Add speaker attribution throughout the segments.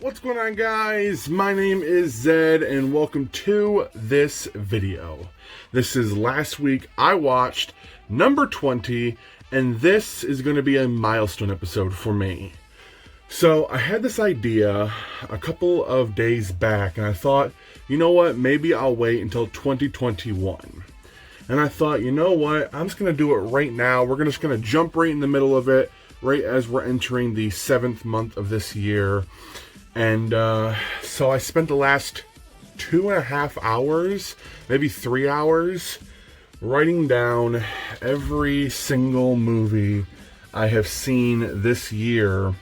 Speaker 1: What's going on, guys? My name is Zed and welcome to this video. This is last week I watched number 20 and this is going to be a milestone episode for me. So I had this idea a couple of days back and I thought, you know what, maybe I'll wait until 2021. And I thought, you know what, I'm just going to do it right now. We're just going to jump right in the middle of it, right as we're entering the 7th month of this year. And so I spent the last 2.5 hours, maybe 3 hours, writing down every single movie I have seen this year,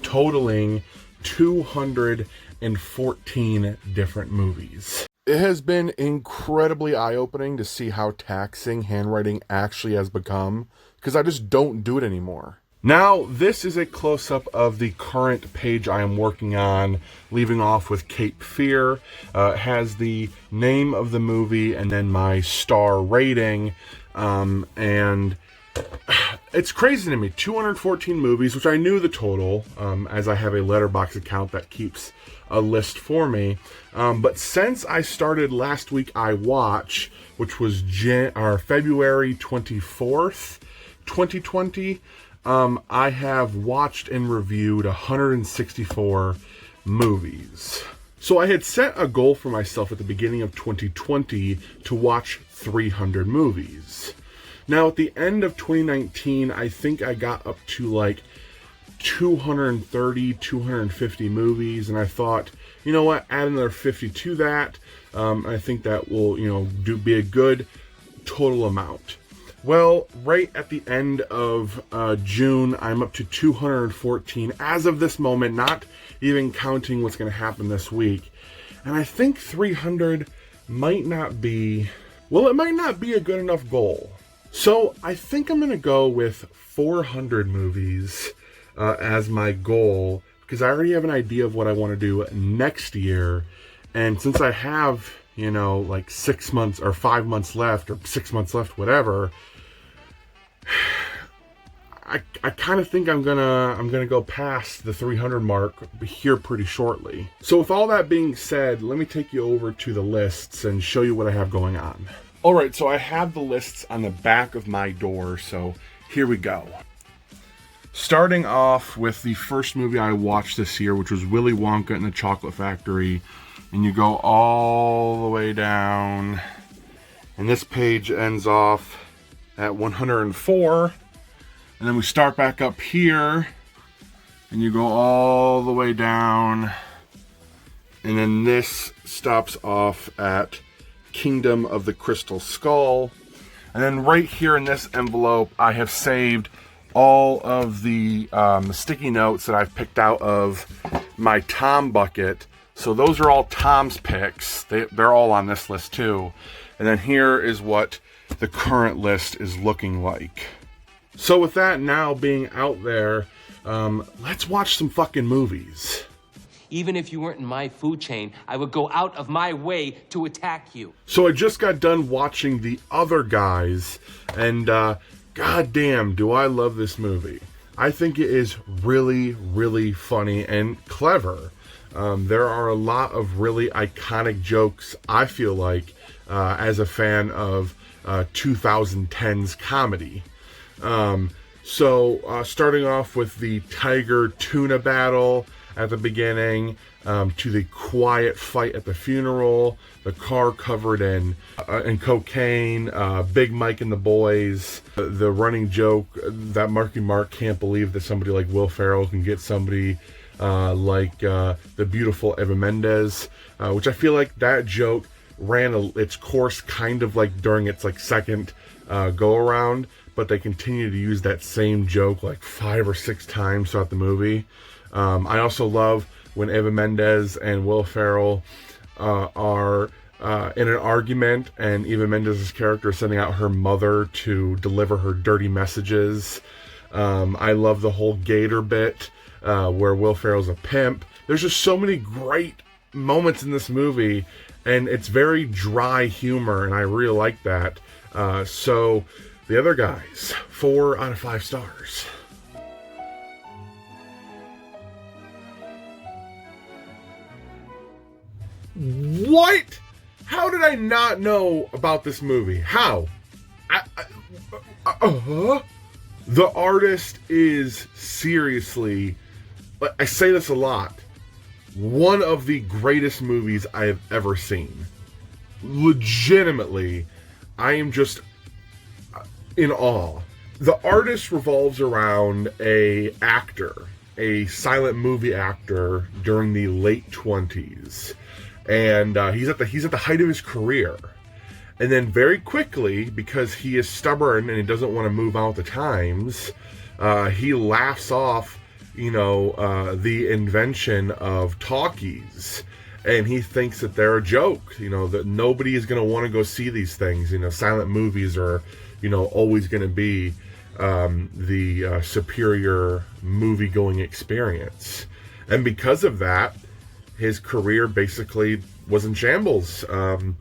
Speaker 1: totaling 214 different movies. It has been incredibly eye-opening to see how taxing handwriting actually has become, because I just don't do it anymore. Now, this is a close-up of the current page I am working on, leaving off with Cape Fear. It has the name of the movie and then my star rating, and it's crazy to me. 214 movies, which I knew the total, as I have a Letterboxd account that keeps a list for me. But since I started last week I Watch, which was February 24th, 2020, I have watched and reviewed 164 movies. So I had set a goal for myself at the beginning of 2020 to watch 300 movies. Now at the end of 2019, I think I got up to like 230, 250 movies, and I thought, you know what, add another 50 to that. I think that will, be a good total amount. Well, right at the end of June, I'm up to 214 as of this moment, not even counting what's going to happen this week. And I think 300 might not be, well, it might not be a good enough goal. So I think I'm going to go with 400 movies as my goal, because I already have an idea of what I want to do next year. And since I have, like 6 months or 5 months left or 6 months left, whatever, I kind of think I'm gonna go past the 300 mark here pretty shortly. So with all that being said, let me take you over to the lists and show you what I have going on. All right, so I have the lists on the back of my door, so here we go. Starting off with the first movie I watched this year, which was Willy Wonka and the Chocolate Factory, and you go all the way down, and this page ends off at 104, and then we start back up here and you go all the way down, and then this stops off at Kingdom of the Crystal Skull. And then right here in this envelope I have saved all of the sticky notes that I've picked out of my Tom bucket. So those are all Tom's picks. They're all on this list too. And then here is what the current list is looking like. So with that now being out there, let's watch some fucking movies.
Speaker 2: Even if you weren't in my food chain, I would go out of my way to attack you.
Speaker 1: So I just got done watching The Other Guys, and goddamn, do I love this movie. I think it is really, really funny and clever. There are a lot of really iconic jokes, I feel like, as a fan of 2010s comedy. Starting off with the tiger tuna battle at the beginning, to the quiet fight at the funeral, the car covered in cocaine, Big Mike and the boys, the running joke that Marky Mark can't believe that somebody like Will Ferrell can get somebody like the beautiful Eva Mendes, which I feel like that joke ran its course kind of like during its like second go around, but they continue to use that same joke like 5 or 6 times throughout the movie. I also love when Eva Mendes and Will Ferrell are in an argument and Eva Mendes' character is sending out her mother to deliver her dirty messages. I love the whole Gator bit where Will Ferrell's a pimp. There's just so many great moments in this movie, and it's very dry humor, and I really like that. So The Other Guys, 4 out of 5 stars. What? How did I not know about this movie? How? The Artist is seriously, I say this a lot, one of the greatest movies I have ever seen. Legitimately, I am just in awe. The Artist revolves around a silent movie actor during the late 20s. And he's at the height of his career. And then very quickly, because he is stubborn and he doesn't want to move on with the times, he laughs off, the invention of talkies. And he thinks that they're a joke, that nobody is going to want to go see these things. Silent movies are, always going to be the superior movie-going experience. And because of that, his career basically was in shambles. And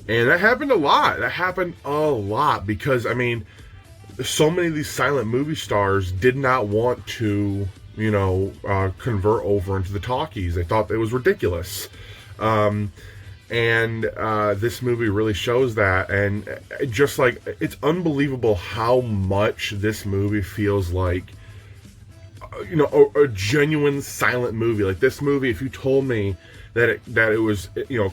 Speaker 1: that happened a lot. Because, so many of these silent movie stars did not want to, convert over into the talkies. They thought it was ridiculous. And this movie really shows that. And just like, it's unbelievable how much this movie feels like, a genuine silent movie. Like this movie, if you told me that it was,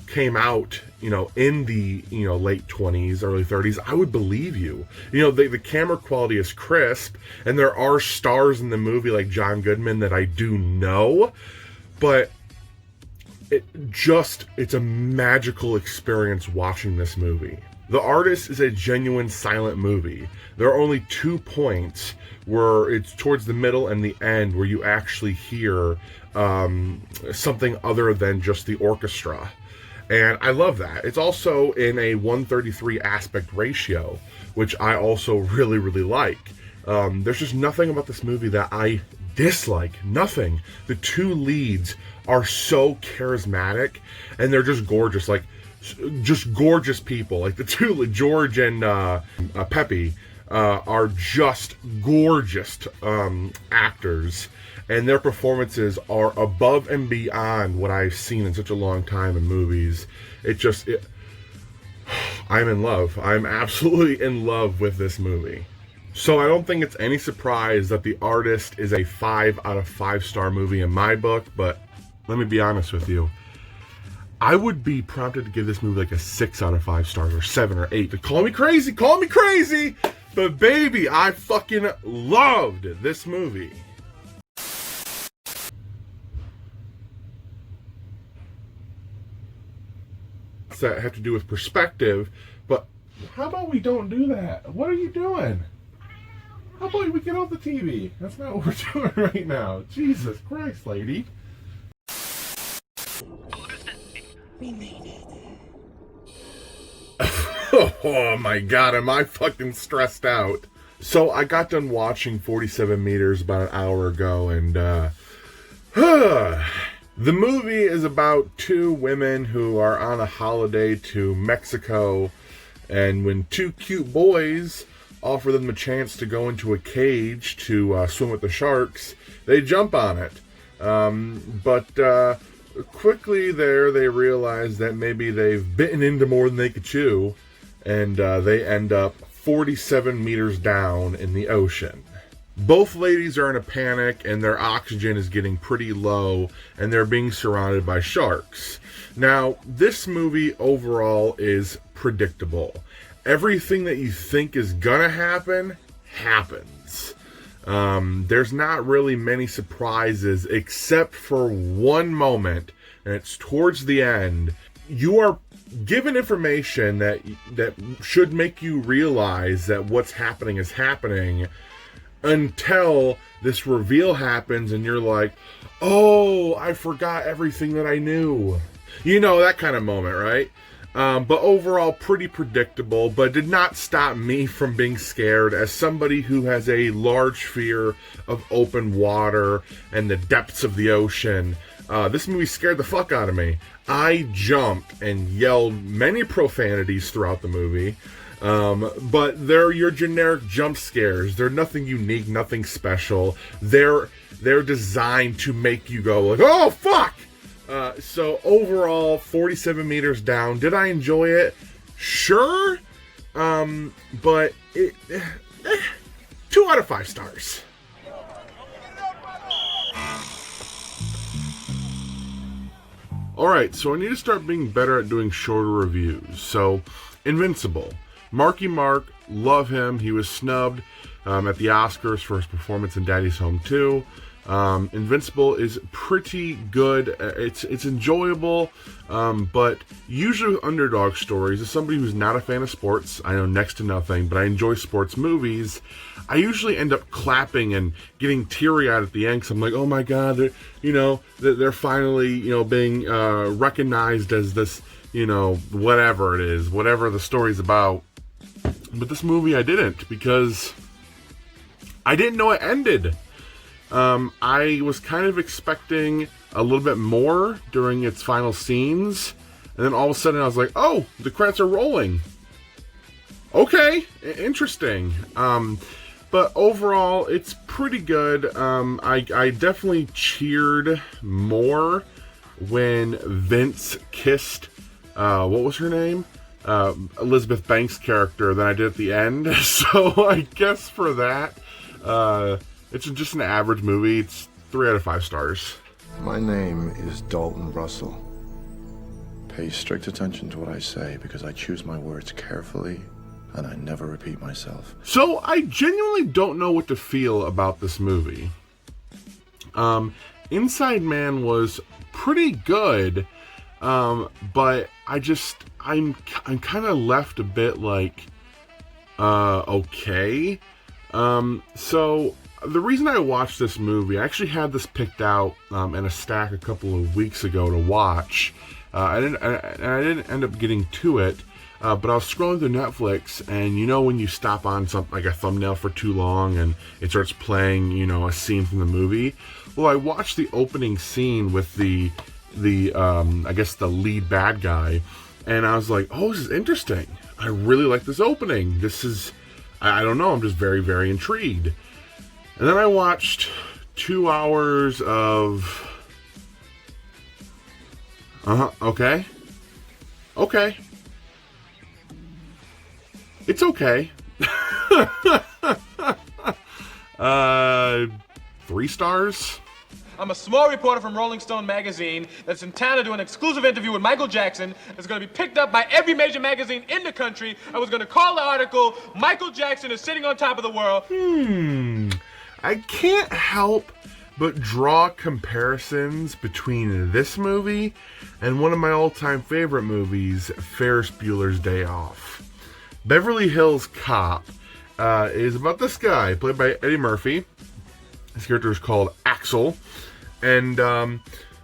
Speaker 1: came out, in the, late 20s, early 30s, I would believe you. The camera quality is crisp, and there are stars in the movie like John Goodman that I do know, but it's a magical experience watching this movie. The Artist is a genuine silent movie. There are only 2 points where it's towards the middle and the end where you actually hear something other than just the orchestra. And I love that. It's also in a 1:33 aspect ratio, which I also really, really like. There's just nothing about this movie that I dislike. Nothing. The 2 leads are so charismatic, and they're just gorgeous. Like, just gorgeous people. Like the 2, George and Peppy, are just gorgeous actors, and their performances are above and beyond what I've seen in such a long time in movies. I'm in love. I'm absolutely in love with this movie. So I don't think it's any surprise that The Artist is a 5 out of 5 star movie in my book, but let me be honest with you. I would be prompted to give this movie like a 6 out of 5 stars or 7 or 8. Call me crazy, but baby, I fucking loved this movie. That have to do with perspective, but how about we don't do that? What are you doing? How about we get off the TV? That's not what we're doing right now. Jesus Christ, lady.
Speaker 3: We made it.
Speaker 1: Oh my god, am I fucking stressed out. So I got done watching 47 Meters about an hour ago, and the movie is about 2 women who are on a holiday to Mexico, and when 2 cute boys offer them a chance to go into a cage to swim with the sharks, they jump on it. But quickly there, they realize that maybe they've bitten into more than they could chew, and they end up 47 meters down in the ocean. Both ladies are in a panic, and their oxygen is getting pretty low, and they're being surrounded by sharks. Now, this movie overall is predictable. Everything that you think is gonna happen, happens. There's not really many surprises, except for one moment, and it's towards the end. You are given information that should make you realize that what's happening is happening, until this reveal happens and you're like, oh, I forgot everything that I knew. That kind of moment, right? But overall, pretty predictable, but did not stop me from being scared. As somebody who has a large fear of open water and the depths of the ocean, this movie scared the fuck out of me. I jumped and yelled many profanities throughout the movie. But they're your generic jump scares. They're nothing unique, nothing special. They're designed to make you go like, oh fuck! So overall, 47 meters down. Did I enjoy it? Sure. But it 2 out of 5 stars. Alright, so I need to start being better at doing shorter reviews. So, Invincible. Marky Mark, love him. He was snubbed at the Oscars for his performance in Daddy's Home 2. Invincible is pretty good. It's enjoyable, but usually with underdog stories, as somebody who's not a fan of sports, I know next to nothing, but I enjoy sports movies, I usually end up clapping and getting teary-eyed at the end because I'm like, oh my god, they're finally, being recognized as this, whatever it is, whatever the story's about. But this movie I didn't, because I didn't know it ended. I was kind of expecting a little bit more during its final scenes, and then all of a sudden I was like, oh, the credits are rolling. Okay, interesting. But overall, it's pretty good. I definitely cheered more when Vince kissed, what was her name? Elizabeth Banks' character than I did at the end. So I guess for that, it's just an average movie. It's 3 out of 5 stars.
Speaker 4: My name is Dalton Russell. Pay strict attention to what I say because I choose my words carefully and I never repeat myself.
Speaker 1: So I genuinely don't know what to feel about this movie. Inside Man was pretty good, but I'm kind of left a bit like, okay. So the reason I watched this movie, I actually had this picked out in a stack a couple of weeks ago to watch. I didn't end up getting to it, but I was scrolling through Netflix, and when you stop on something like a thumbnail for too long and it starts playing, a scene from the movie. Well, I watched the opening scene with the I guess the lead bad guy, and I was like, oh, this is interesting. I really like this opening. This is, I don't know, I'm just very, very intrigued. And then I watched 2 hours of... okay. Okay. It's okay. 3 stars?
Speaker 5: I'm a small reporter from Rolling Stone magazine that's in town to do an exclusive interview with Michael Jackson that's going to be picked up by every major magazine in the country. I was going to call the article, Michael Jackson is sitting on top of the world.
Speaker 1: I can't help but draw comparisons between this movie and one of my all-time favorite movies, Ferris Bueller's Day Off. Beverly Hills Cop is about this guy, played by Eddie Murphy. His character is called Axel, and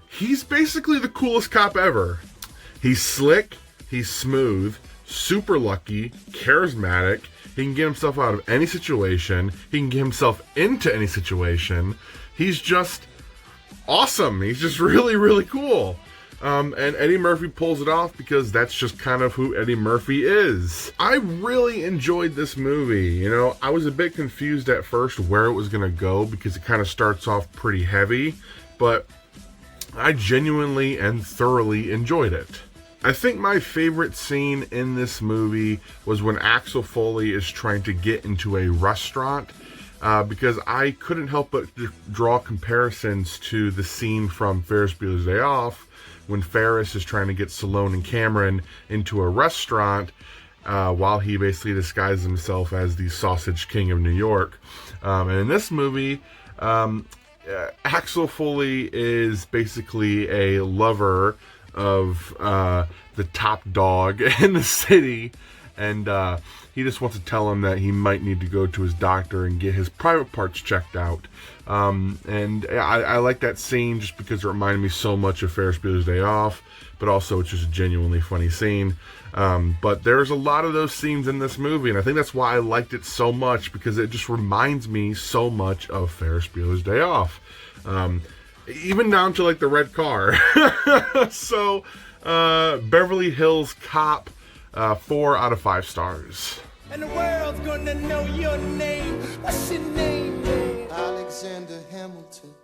Speaker 1: he's basically the coolest cop ever. He's slick, he's smooth, super lucky, charismatic. He can get himself out of any situation. He can get himself into any situation. He's just awesome. He's just really, really cool. And Eddie Murphy pulls it off because that's just kind of who Eddie Murphy is. I really enjoyed this movie. I was a bit confused at first where it was going to go because it kind of starts off pretty heavy, but I genuinely and thoroughly enjoyed it. I think my favorite scene in this movie was when Axel Foley is trying to get into a restaurant, because I couldn't help but draw comparisons to the scene from Ferris Bueller's Day Off when Ferris is trying to get Stallone and Cameron into a restaurant while he basically disguises himself as the Sausage King of New York. And in this movie, Axel Foley is basically a lover of the top dog in the city, and he just wants to tell him that he might need to go to his doctor and get his private parts checked out. And I like that scene just because it reminded me so much of Ferris Bueller's Day Off, but also it's just a genuinely funny scene. But there's a lot of those scenes in this movie, and I think that's why I liked it so much, because it just reminds me so much of Ferris Bueller's Day Off. Even down to like the red car. So, Beverly Hills Cop, 4 out of 5 stars.
Speaker 6: And the world's gonna know your name. What's your name?
Speaker 7: Alexander Hamilton.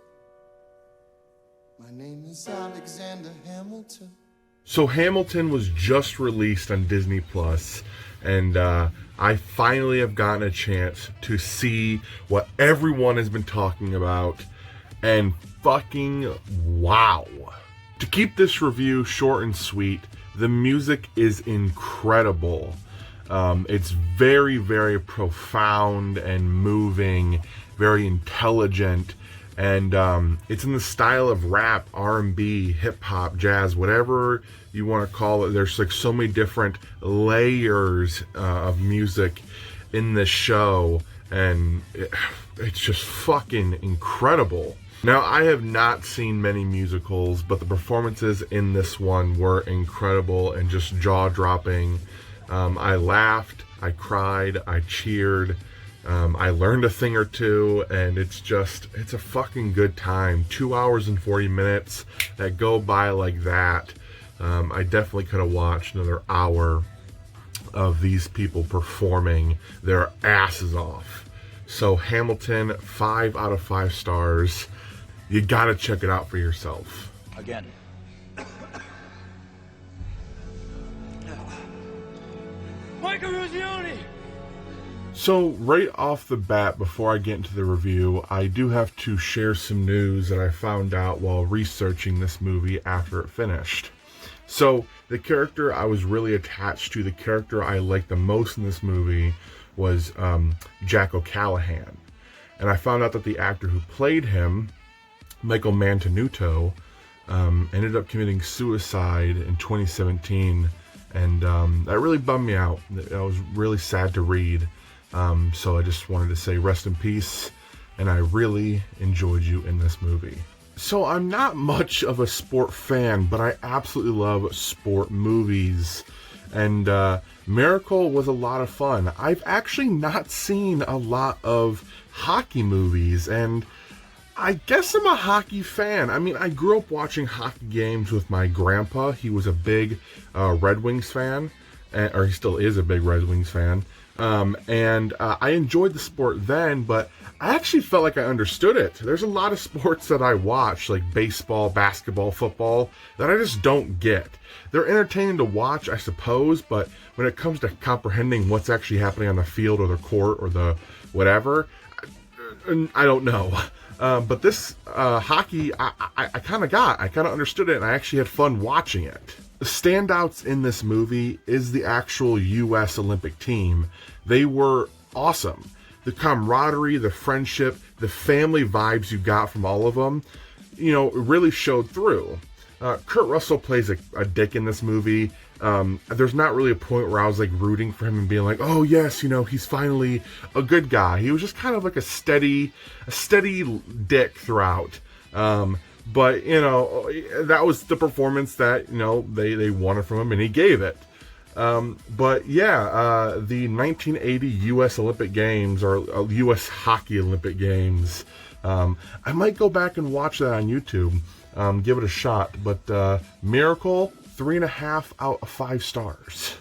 Speaker 6: My name is Alexander Hamilton.
Speaker 1: So Hamilton was just released on Disney Plus, and I finally have gotten a chance to see what everyone has been talking about, and fucking wow. To keep this review short and sweet, the music is incredible. It's very, very profound and moving, very intelligent, and it's in the style of rap, R&B, hip-hop, jazz, whatever you want to call it. There's like so many different layers of music in this show, and it's just fucking incredible. Now, I have not seen many musicals, but the performances in this one were incredible and just jaw-dropping. I laughed, I cried, I cheered, I learned a thing or two, and it's a fucking good time. 2 hours and 40 minutes that go by like that. I definitely could have watched another hour of these people performing their asses off. So Hamilton, 5 out of 5 stars. You gotta check it out for yourself.
Speaker 7: Again.
Speaker 6: Michael Ruzioni!
Speaker 1: So right off the bat, before I get into the review, I do have to share some news that I found out while researching this movie after it finished. So the character I was really attached to, the character I liked the most in this movie, was Jack O'Callahan. And I found out that the actor who played him, Michael Mantenuto, ended up committing suicide in 2017, and that really bummed me out. That was really sad to read. So I just wanted to say rest in peace, and I really enjoyed you in this movie. So I'm not much of a sport fan, but I absolutely love sport movies, and Miracle was a lot of fun. I've actually not seen a lot of hockey movies, and I guess I'm a hockey fan. I mean, I grew up watching hockey games with my grandpa. He was a big Red Wings fan, or he still is a big Red Wings fan. And I enjoyed the sport then, but I actually felt like I understood it. There's a lot of sports that I watch, like baseball, basketball, football, that I just don't get. They're entertaining to watch, I suppose, but when it comes to comprehending what's actually happening on the field or the court or the whatever, I don't know. But this hockey, I kind of understood it, and I actually had fun watching it. The standouts in this movie is the actual U.S. Olympic team. They were awesome. The camaraderie, the friendship, the family vibes you got from all of them, really showed through. Kurt Russell plays a dick in this movie. There's not really a point where I was like rooting for him and being like, oh yes, he's finally a good guy. He was just kind of like a steady dick throughout. But that was the performance that they wanted from him, and he gave it. But yeah, the 1980 U.S. Olympic Games, or U.S. Hockey Olympic Games, I might go back and watch that on YouTube. Give it a shot. But Miracle, 3.5 out of 5 stars.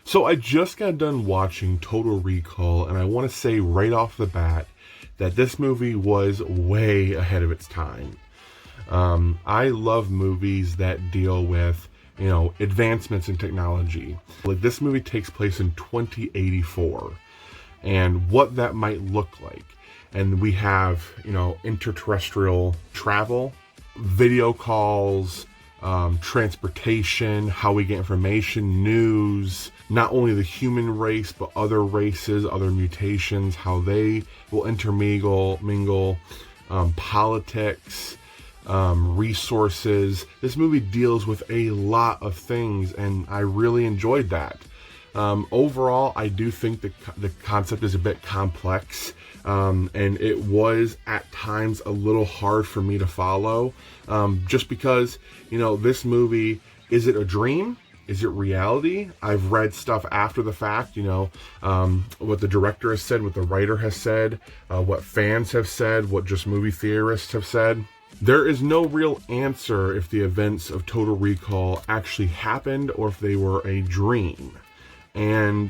Speaker 1: So I just got done watching Total Recall, and I want to say right off the bat that this movie was way ahead of its time. I love movies that deal with, advancements in technology. Like, this movie takes place in 2084, and what that might look like. And we have, interterrestrial travel, video calls, transportation, how we get information, news, not only the human race, but other races, other mutations, how they will intermingle, politics, resources. This movie deals with a lot of things, and I really enjoyed that. Overall, I do think the concept is a bit complex, and it was at times a little hard for me to follow, just because, this movie, is it a dream? Is it reality? I've read stuff after the fact, what the director has said, what the writer has said, what fans have said, what just movie theorists have said. There is no real answer if the events of Total Recall actually happened or if they were a dream. And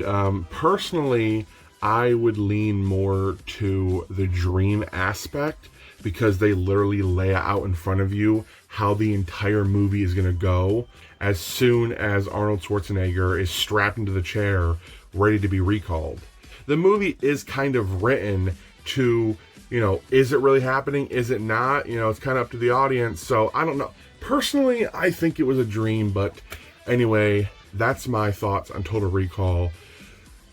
Speaker 1: personally, I would lean more to the dream aspect, because they literally lay out in front of you how the entire movie is going to go as soon as Arnold Schwarzenegger is strapped into the chair, ready to be recalled. The movie is kind of written to, is it really happening? Is it not? It's kind of up to the audience. So I don't know. Personally, I think it was a dream, but anyway, that's my thoughts on Total Recall.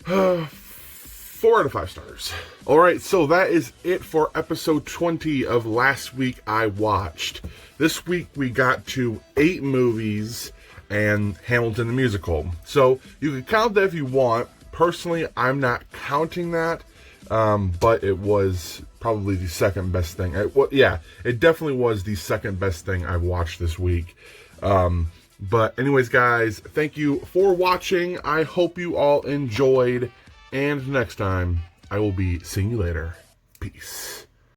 Speaker 1: 4 out of 5 stars. Alright, so that is it for episode 20 of Last Week I Watched. This week we got to 8 movies and Hamilton the Musical. So you can count that if you want. Personally, I'm not counting that, but it was probably the second best thing. It definitely was the second best thing I've watched this week. But anyways, guys, thank you for watching. I hope you all enjoyed. And next time, I will be seeing you later. Peace.